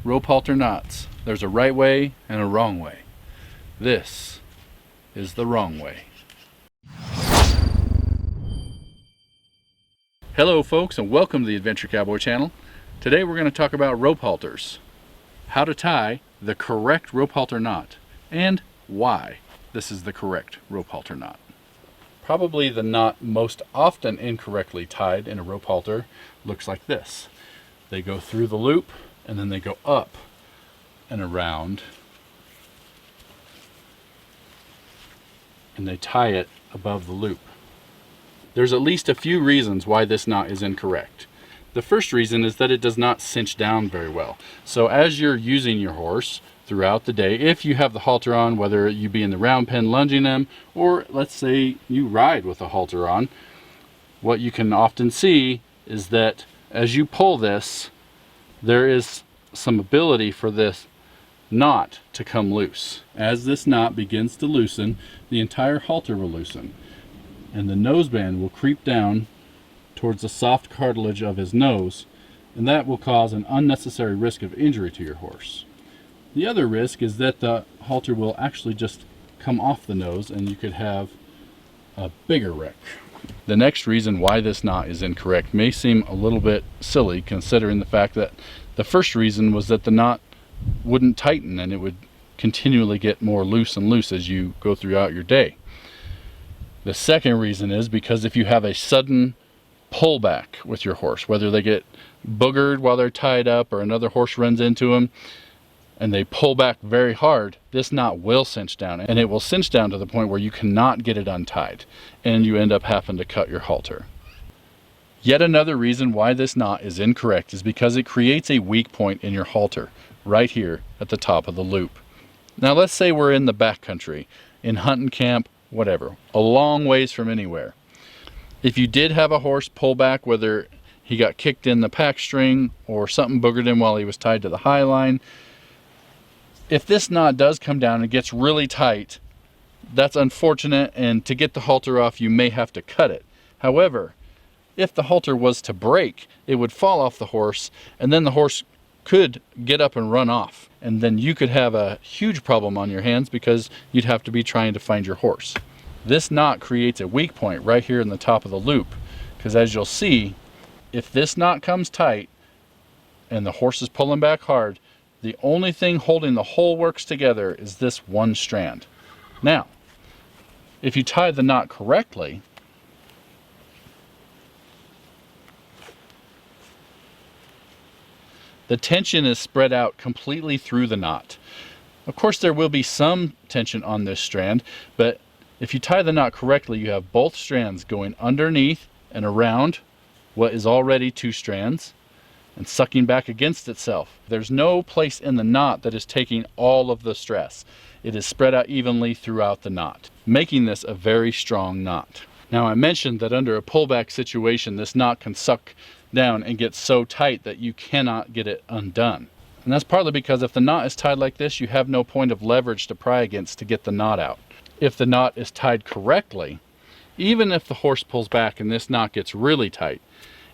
Rope halter knots. There's a right way and a wrong way. This is the wrong way. Hello folks, and welcome to the Adventure Cowboy channel. Today we're going to talk about rope halters, how to tie the correct rope halter knot, and why this is the correct rope halter knot. Probably the knot most often incorrectly tied in a rope halter looks like this. They go through the loop and then they go up and around and they tie it above the loop. There's at least a few reasons why this knot is incorrect. The first reason is that it does not cinch down very well. So as you're using your horse throughout the day, if you have the halter on, whether you be in the round pen lunging them, or let's say you ride with a halter on, what you can often see is that as you pull this, there is some ability for this knot to come loose. As this knot begins to loosen, the entire halter will loosen, and the noseband will creep down towards the soft cartilage of his nose, and that will cause an unnecessary risk of injury to your horse. The other risk is that the halter will actually just come off the nose and you could have a bigger wreck. The next reason why this knot is incorrect may seem a little bit silly, considering the fact that the first reason was that the knot wouldn't tighten and it would continually get more loose and loose as you go throughout your day. The second reason is because if you have a sudden pullback with your horse, whether they get boogered while they're tied up or another horse runs into them and they pull back very hard, this knot will cinch down, and it will cinch down to the point where you cannot get it untied and you end up having to cut your halter. Yet another reason why this knot is incorrect is because it creates a weak point in your halter right here at the top of the loop. Now let's say we're in the backcountry, in hunting camp, whatever, a long ways from anywhere. If you did have a horse pull back, whether he got kicked in the pack string or something boogered him while he was tied to the high line, if this knot does come down and gets really tight, that's unfortunate, and to get the halter off you may have to cut it. However, if the halter was to break, it would fall off the horse, and then the horse could get up and run off, and then you could have a huge problem on your hands because you'd have to be trying to find your horse. This knot creates a weak point right here in the top of the loop, because as you'll see, if this knot comes tight and the horse is pulling back hard, the only thing holding the whole works together is this one strand. Now, if you tie the knot correctly, the tension is spread out completely through the knot. Of course, there will be some tension on this strand, but if you tie the knot correctly, you have both strands going underneath and around what is already two strands and sucking back against itself. There's no place in the knot that is taking all of the stress. It is spread out evenly throughout the knot, making this a very strong knot. Now, I mentioned that under a pullback situation, this knot can suck down and get so tight that you cannot get it undone. And that's partly because if the knot is tied like this, you have no point of leverage to pry against to get the knot out. If the knot is tied correctly, even if the horse pulls back and this knot gets really tight,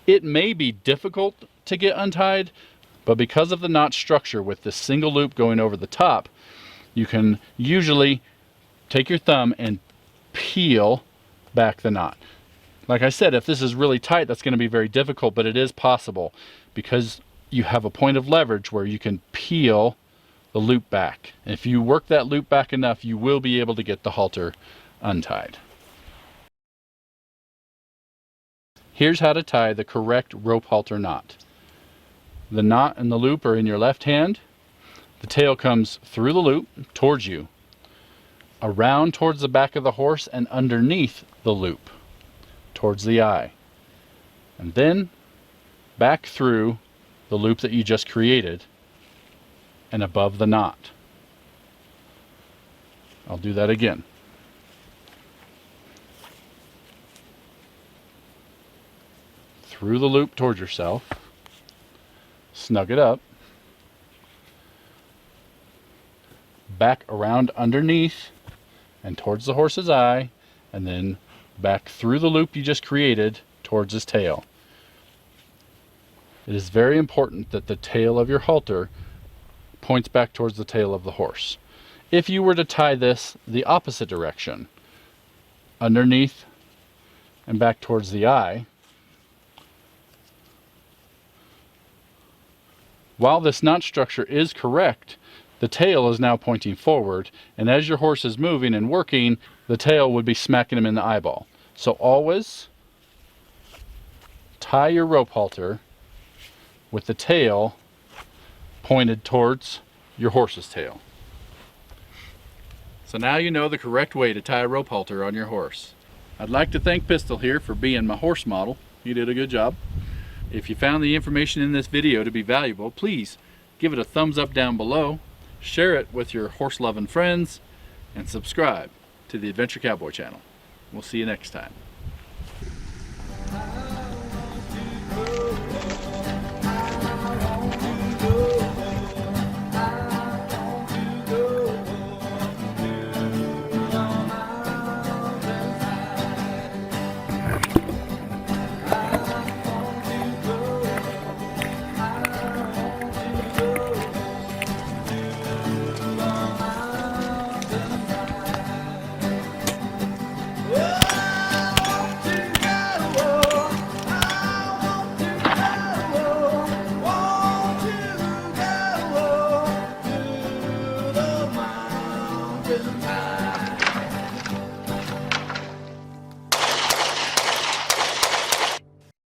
it may be difficult to get untied, but because of the knot structure with this single loop going over the top, you can usually take your thumb and peel back the knot. Like I said, if this is really tight, that's going to be very difficult, but it is possible because you have a point of leverage where you can peel the loop back. And if you work that loop back enough, you will be able to get the halter untied. Here's how to tie the correct rope halter knot. The knot and the loop are in your left hand. The tail comes through the loop towards you, around towards the back of the horse and underneath the loop towards the eye, and then back through the loop that you just created and above the knot. I'll do that again. Through the loop towards yourself, snug it up, back around underneath and towards the horse's eye, and then back through the loop you just created towards his tail. It is very important that the tail of your halter points back towards the tail of the horse. If you were to tie this the opposite direction, underneath and back towards the eye, while this knot structure is correct, the tail is now pointing forward, and as your horse is moving and working, the tail would be smacking him in the eyeball. So always tie your rope halter with the tail pointed towards your horse's tail. So now you know the correct way to tie a rope halter on your horse. I'd like to thank Pistol here for being my horse model. He did a good job. If you found the information in this video to be valuable, please give it a thumbs up down below, share it with your horse-loving friends, and subscribe to the Adventure Cowboy channel. We'll see you next time.